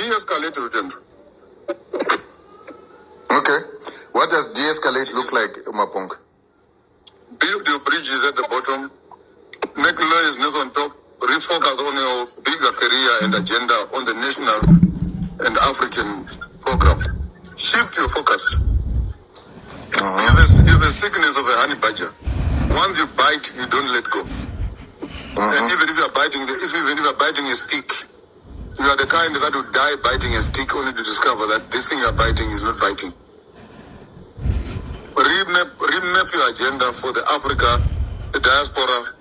De-escalate, Rutendo. Okay. What does de-escalate look like, Mapong? Build your bridges at the bottom. Make lawyers on top. Refocus on your bigger career and agenda on the national and African program. Shift your focus. It's the sickness of a honey badger. Once you bite, you don't let go. And even if you are biting, even if you are biting a stick, you are the kind that will die biting a stick only to discover that this thing you are biting is not biting. Remap your agenda for the Africa, the diaspora,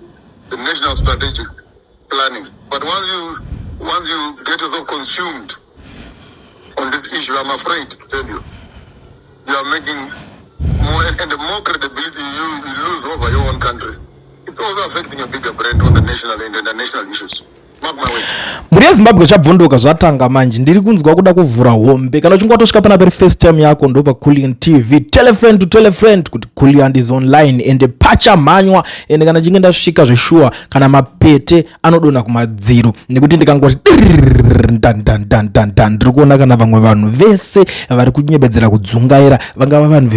the national strategic planning. But once you get yourself consumed on this issue, I'm afraid to tell you, you are making more, and the more credibility you lose over your own country, it's also affecting your bigger brand on the national and international issues. muri yezimbabwe chabvunduka zvatanga manje ndiri kunzwa kuda kuvhura hombe kana uchinge watosvika pana pari first time yako ndopa Coolian TV tell a friend kuti Coolian is online ende pacha manywa ende kana chinge ndasvika zveshuwa kana mapete anodona kumadziro nekuti ndikangoti ndiri kuona kana vamwe vanhu vese vari kunyebedzera kudzungaira vangava vanhu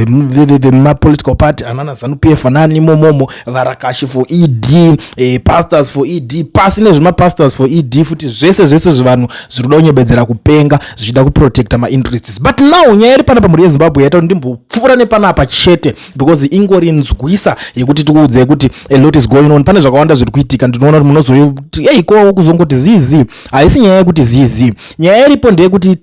vemapolitical party anana ZANU-PF anani momomo varakashi for ED pastors for ED pasine zvemapastors for ED futi zvese zvivanhu zviri kuda kunyebedzera kupenga zvichida kuprotecta ma-interests but now nyaya iri panapa muri yezimbabwe yaita kuti ndimbopfuura nepanapa chete because ingori nzwisa yekuti tikuudze kuti a lot is going on pane zvakawanda zviri kuitika ndinoona kuti munozoiti eiko kuzongoti zizi haisi nyaya yekuti zizi nyaya iripo ndeyekuti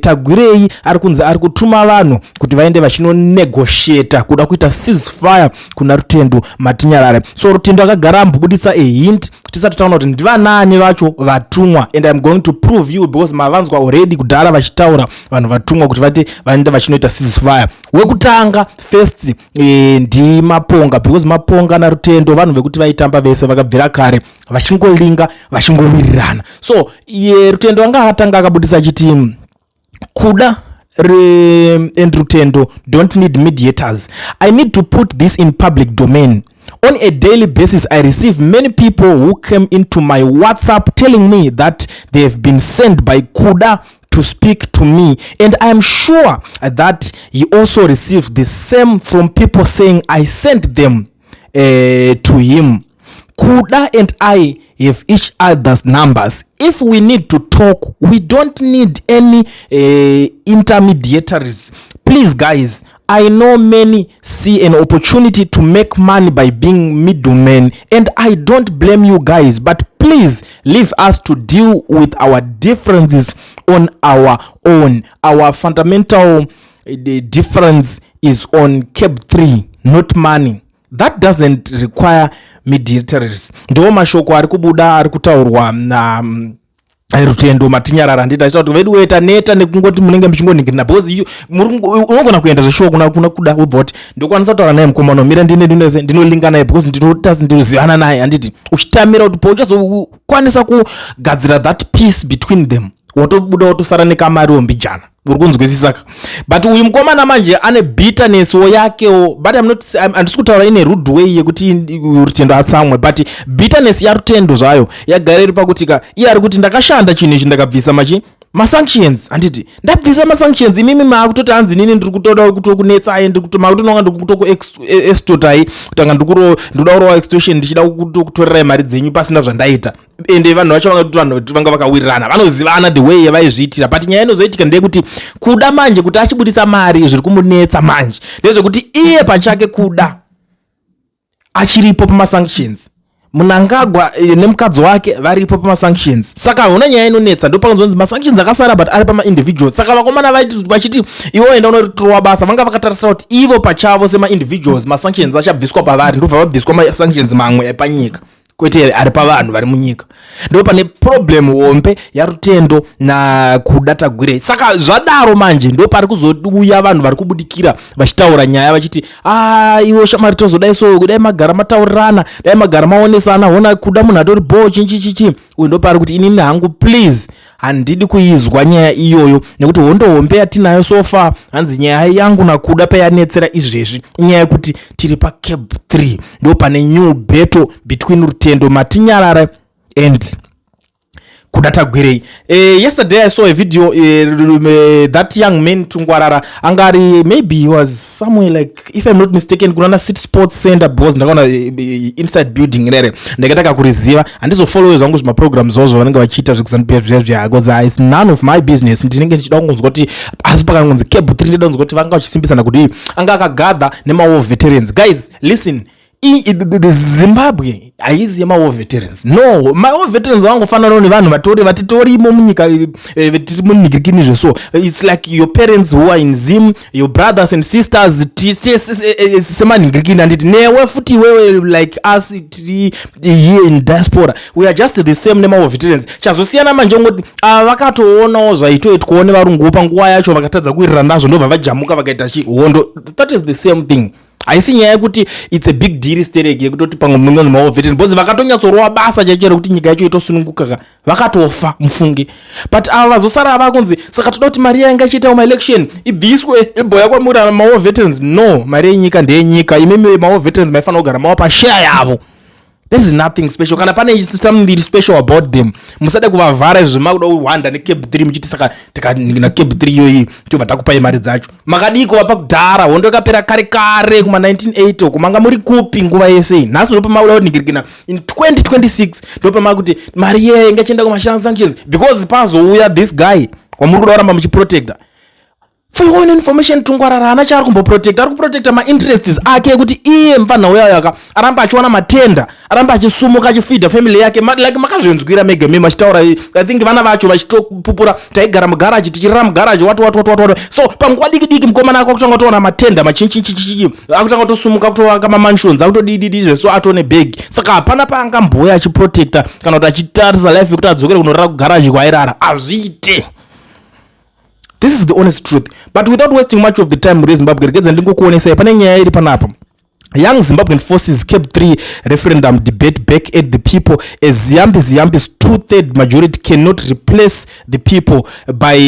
Tagwirei ari kutuma vanhu kuti vaende vachinonegotiata kuda kuita ceasefire kuna Rutendo matinyarare so Rutendo akagara ambuditsa a hint tisati taona kuti ndivanani vacho vatumwa and I'm going to prove you because mavanzwa already kudhara vachitaura vanhu vatumwa kuti vati vaende vachinoita ceasefire wekutanga first ndi Maponga because Maponga na Rutendo vanhu vekuti vaitamba vese vakabvira kare vachingolinga vachingowirirana so Rutendo anga atanga akabudisa chiti Kuda and Rutendo don't need mediators. I need to put this in public domain. On a daily basis, I receive many people who came into my WhatsApp telling me that they have been sent by Kuda to speak to me. And I am sure that he also received the same from people saying I sent them to him. Kuda and I have each other's numbers. If we need to talk, we don't need any intermediaries. Please, guys, I know many see an opportunity to make money by being middlemen, and I don't blame you guys, but please leave us to deal with our differences on our own. Our fundamental difference is on Cap 3, not money. That doesn't require mediators. Ndo mashoko ari kubuda ari kutaurwa na Rutendo matinyarara ndita kuti vedu weta neta nekungoti munenge mchingoningirina because unogona kuenda zveshow kuna kuda ubvoti ndokwanisa kutaura naye mukomano mira ndinolingana naye because ndinozivana naye handiti uchitamira kuti pauchazokwanisa kugadzira that peace between them wotobuda wotosara nekamari wombijana uri kunzwisisa but uyu mukomana manje ane bitterness yakewo but handisi kutaura ine rude way yekuti Rutendo atsamwe but bitterness yaRutendo zvayo yagara iri pakuti iye ari kuti ndakashanda chinhu ichi ndakabvisa masanctions handiti ndabvisa masanctions imimi maakutoti hanzi nini ndiri kutoda kutokunetsai ndikutomakutononga ndikutokuextortai kutanga ndikuda kurowa extortion ndichida kutokutorerai mari dzenyu pasina zvandaita ende vanhu vacho vanga vakawirirana vanozivana the way yavaizviitira but nyaya inozoitika ndeyekuti Kuda manje kuti achibudisa mari zviri kumunetsa manje ndezvekuti iye pachake Kuda achiripo pamasanctions Munangagwa nemukadzi wake varipo pamasanctions saka hona nyaya inonetsa ndopakunzonzi masanctions akasara but ari pama-individuals saka vakomana vachiti iwo enda unotorwa basa vanga vakatarisira kuti ivo pachavo sema-individuals masanctions achabviswa pavari ndobva vabviswa masanctions mamwe epanyika kwete ari pavanhu vari munyika ndo pane problem hombe yaRutendo na Kuda Tagwirei saka zvadaro manje ndo pari kuzouya vanhu vari kubudikira vachitaura nyaya vachiti iwo shamari tozodai so dai magara mataurirana dai magara maonesana hona Kuda munhu atori bo chichi uyu ndo pari kuti inini hangu please handidi kuizwa nyaya iyoyo nekuti hondo hombe yatinayo sofa hanzi nyaya yangu naKuda payanetsera izvezvi nyaya yekuti tiri paCap 3 ndo pane new battle between Rutendo matinyarara and kuda Tagwirei. Yesterday I saw a video, that young man Tungwarara angari, maybe he was somewhere like, if I'm not mistaken, kuna City Sports Center because ndakona inside building rere ndakataka kuriziva andizo followers wangu zma programs zozo vanenge vachiita zvekusanpia because it's none of my business. Ndinenge ndichida kungonzwa kuti asi pakangonzi cable 3 ndida kunzwa kuti vanga vachisimbisana kuti anga akagadha nema veterans. Guys, listen, the Zimbabwe aizi yema war veterans. No, my war veterans vangofanana nevanhu vatori vatitorimo munyika vetiri munigirikini zveso. It's like your parents who are in Zim, your brothers and sisters semanigirikini, anditi newe futi wewe like us here in diaspora, we are just the same nema war veterans. Chazosiyana manje ngoti vakatoonawo zvaitoitwa nevarungu panguva yacho vakatadza kuirira nazvo ndobva vajamuka vakaita hondo. That is the same thing. Aisi nyaya yekuti it's a big deal stereke yekutoti pamwe munonzi mawo veteran because vakatonyatsorwa basa chachero kuti nyika yacho itosununguka vakatofa mufunge. But ava vazosara vakonzi saka toda kuti mari yanga ichiita ma election ibviswe ibhoya kwamura mawo veterans. No, mari yenyika ndeyenyika. Imeme mawo veterans maifanira kugara mawo pashare yavo. There is nothing special. Kana pane something special about them. Musade kuvavhara zvemakuda kuhwanda neCape 3 muchiti saka na Cape 3 yoyi tobva takupai mari dzacho. Makadiko vapa kudhara hondo yakapera kare kuma 1980 kumanga muri kupi nguva yese. Nhasi ndopa makuda kuningirikina in 2026 ndopa makuti mari yeye ingachienda kuma sanctions because pazouya this guy wamuri kuda kuramba muchiprotecta. For your own information, Tungwarara hana chaari kumboprotecta, ari kuprotecta ma-interests ake kuti iye mfanha uya yaka aramba achiwana matenda, aramba achisumuka achifeeda family yake. Like makazvenzwira mega meme achitaura, I think vana vacho vachitopupura taigara mugaraji tichirara mugaraji watu. So panguva diki mukomana ako akutanga kutoona matenda machinchi akutanga kutosumuka kutovaka mamansions akutodididi zveso atone bag. Saka hapana paangamboya achiprotecta kana kuti achitarisa life yekuti adzokere kunorara kugaraji kwairara. Azviite. This is the honest truth. But without wasting much of the time with Zimbabwe, gedza ndingokuonesa pane nyaya iri panapa. Young Zimbabwean forces Cape 3 referendum debate back at the people as Zimbabwe's 2/3 majority cannot replace the people by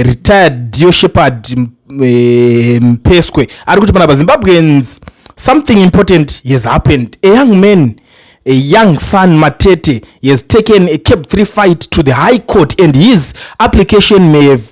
retired Dio Shepherd Pesque. Ari kuti panapa Zimbabweans, something important has happened. A young man, a young son Matete, has taken a Cape 3 fight to the High Court, and his application may have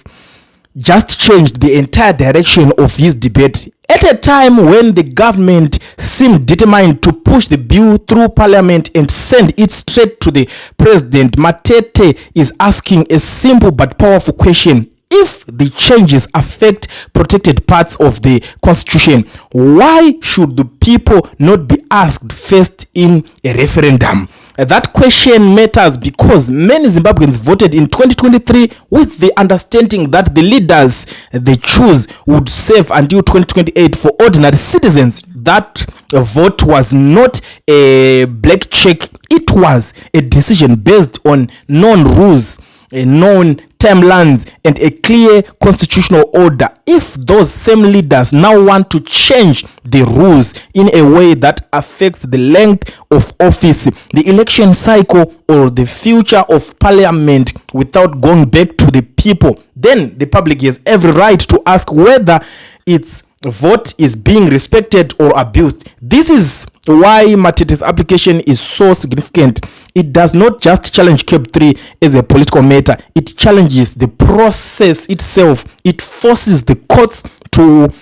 just changed the entire direction of his debate. At a time when the government seemed determined to push the bill through parliament and send it straight to the president, Matete is asking a simple but powerful question. If the changes affect protected parts of the constitution, why should the people not be asked first in a referendum? That question matters because many Zimbabweans voted in 2023 with the understanding that the leaders they choose would serve until 2028 for ordinary citizens. That vote was not a black check. It was a decision based on known rules, known timelines, and a clear constitutional order. If those same leaders now want to change the rules in a way that affects the length of office, the election cycle, or the future of parliament without going back to the people, then the public has every right to ask whether its vote is being respected or abused. This is why Matete's application is so significant. It does not just challenge Cape 3 as a political matter, it challenges the process itself. It forces the courts to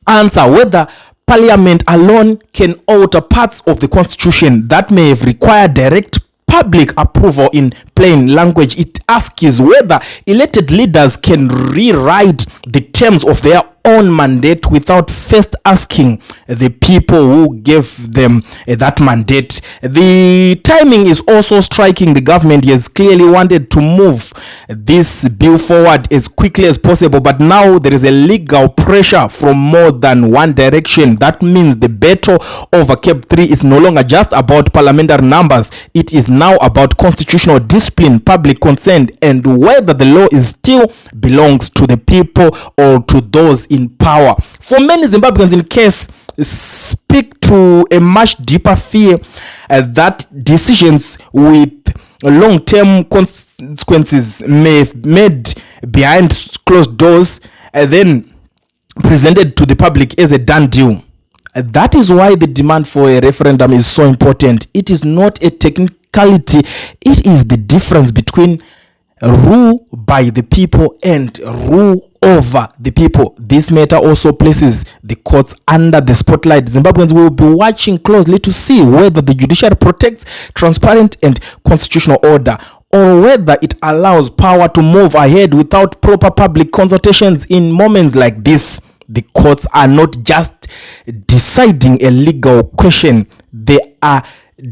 answer whether parliament alone can alter parts of the constitution that may have required direct public approval. In plain language, it asks whether elected leaders can rewrite the terms of their own mandate without first asking the people who gave them that mandate. The timing is also striking. The government has clearly wanted to move this bill forward as quickly as possible, but now there is a legal pressure from more than one direction. That means the battle over Cape 3 is no longer just about parliamentary numbers. It is now about constitutional discipline, public consent, and whether the law is still belongs to the people or to those in power. For many Zimbabweans in case speak to a much deeper fear that decisions with long-term consequences may have made behind closed doors then presented to the public as a done deal. That is why the demand for a referendum is so important. It is not a basicality, it is the difference between rule by the people and rule over the people. This matter also places the courts under the spotlight. Zimbabweans will be watching closely to see whether the judiciary protects transparent and constitutional order, or whether it allows power to move ahead without proper public consultations. In moments like this, the courts are not just deciding a legal question, they are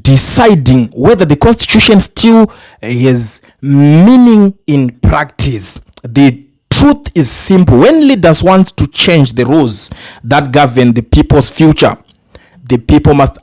deciding whether the constitution still has meaning in practice. The truth is simple. When leaders want to change the rules that govern the people's future, the people must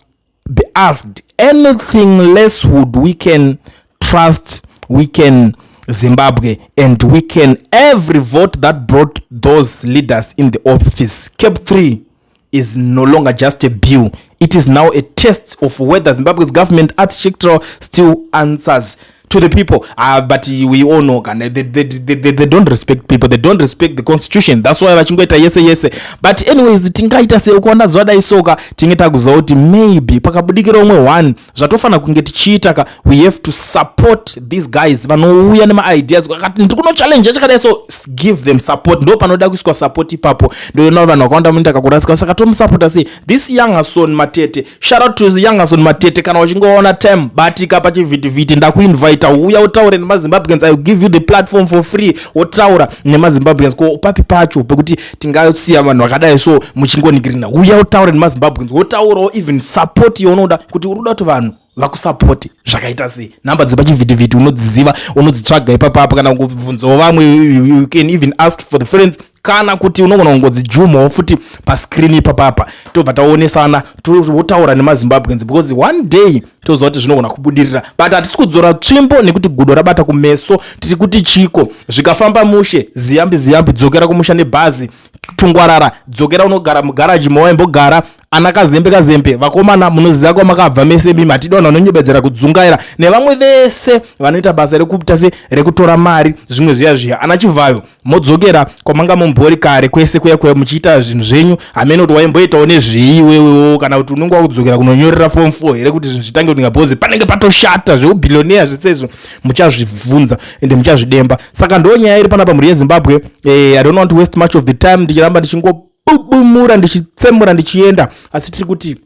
be asked. Anything less would weaken trust, weaken Zimbabwe, and weaken every vote that brought those leaders in the office. Cap 3 is no longer just a bill. It is now a test of whether Zimbabwe's government architecture still answers to the people. But we all know they don't respect people, they don't respect the constitution. That's why vachingoita yese. But anyways, tingaita sekuona zvada isoka tingeta kuzauti maybe pakabudikira umwe one zvatofana kunge tichiita we have to support these guys vanouya nema ideas akati ndikuno challenge chakadai, so give them support. Ndo panoda kuiswa support ipapo, ndo na vanhu vakaunda munhu akakurasika saka tomusupport. Say this younger son Matete, shout out to the younger son Matete. Kana uchingoona time batika pachivhiti ndakuinvite uya utaure nemazimbabweans, I will give you the platform for free. Utaura nemazimbabweans ko papi pacho pekuti tingasiya vanhu vakadai so muchingonigirina. Uya utaure nemazimbabweans, wotaurawo even support yaunoda kuti uruda kuti vanhu vakusupport zvakaita sei. Namba dzepachivhiti unodziziva, unodzitsvaga ipapo. Kana kubvunzawo vamwe, you can even ask for the friends, kana kuti unogona kungodzijumawo futi pascreen ipapapa. Tobva taonesana totaura nemazimbabweans because one day toziva kuti zvinogona kubudirira. But hatisi kudzora tsvimbo nekuti gudo rabata kumeso, tiri kuti chiko zvikafamba mushe ziyambi dzokera kumusha nebhazi, tungwarara dzokera unogara mugaraji mawaimbogara. Ana kazembe vakomana munoziva kwamakabva mese bima atidona unonyebedzera kudzungaira nevamwe vese vanoita basa rekuita se rekutora mari zvimwe zviya ana chivhayo modzokera kwamanga mumbori kare kwese kuya muchiita zvinhu zvenyu. Hamene kuti waimboitawo nezveiwewewo kana kuti unenge wakudzokera kunonyorera form 4 here kuti zvinhu zvitange kuti ngabhozi panenge patoshata zveubillionaire zvitsezvo muchazvibvunza ende muchazvidemba. Saka ndo nyaya iri panapa muri yeZimbabwe. I don't want to waste much of the time ndichiramba ndichingobumura ndichitsemura ndichienda, asi tiri kuti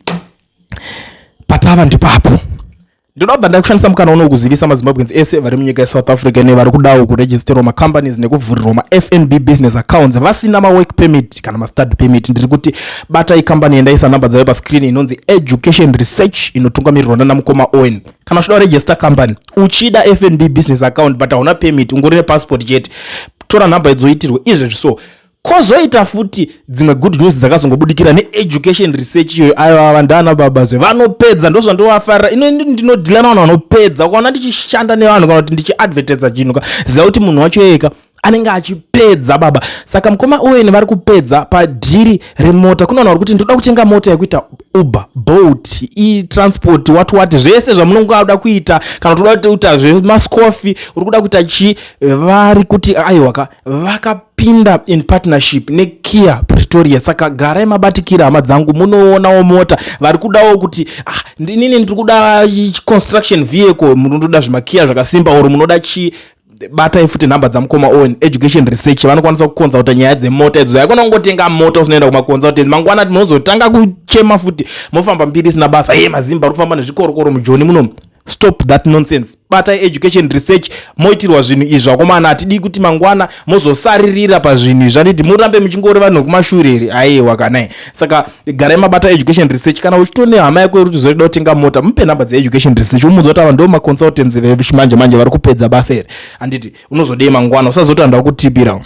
patava ndipapo. Ndinobva ndakushandisa mukana uno kuzivisa mazimbabweans ese vari munyika yeSouth Africa nevari kudawo kuregisterwa macompanies nekuvhurirwa maFNB business accounts vasina mawork permit kana mastudy permit. Ndiri kuti bata icompany yendaisa namba dzayo pascreen inonzi Education Research inotungamirirwa naMukoma Owen. Kana uchida register company uchida FNB business account but hauna permit, ungori nepassport chete, tora namba idzoitirwe izvezvi. So kozoita futi dzimwe good news dzakazongobudikira neEducation Research iyo. Ayo vandana babazve vanopedza, ndozvandovafarira. Ino ndinodhila navanhu vanopedza. Ukaona ndichishanda nevanhu kana kuti ndichiadvertisa chinhu ziva kuti munhu wacho ega anenge achipedza baba. Saka Mukoma Owen vari kupedza padhiri remota. Kuna vanhu vari kuti ndoda kutenga mota yekuita Uber, Bolt, e-transport, wati zvese zvamunongoda kuita, kana toda kuita zvemaskofi, uri kuda kuita chi, vari kuti aiwa vakapinda in partnership neKia Pretoria. Saka garai mabatikira hama dzangu, munoonawo mota. Vari kudawo kuti ndinini ndiri kuda construction vehicle, munoda zvimaKia zvakasimba, oro munoda chi, bata ifuti namba dzaMukoma Owen Education Research vanokwanisa kukonza kuti nyaya dzemota idzo yakona kungotenga mota usinoenda kumaconsultant. Mangwana munozotanga kuchema futi mofamba mbiri isina basa. Mazimba ari kufamba nezvikorokoro mujoni muno. Stop that nonsense. Bata Education Research moitirwa zvinhu izvi vakomana. Hatidi kuti mangwana mozosaririra pazvinhu izvi anditi murambe muchingori vanhu kumashure aiwa kanai. Saka garai mabata Education Research. Kana uchitone hama yako iri kuzoda kutenga mota, mupe namba dzeEducation Research umudza kuti ava ndo maconsultants vechimanje vari kupedza basa iri. Anditi unozodei mangwana, usazoti anda kutipira.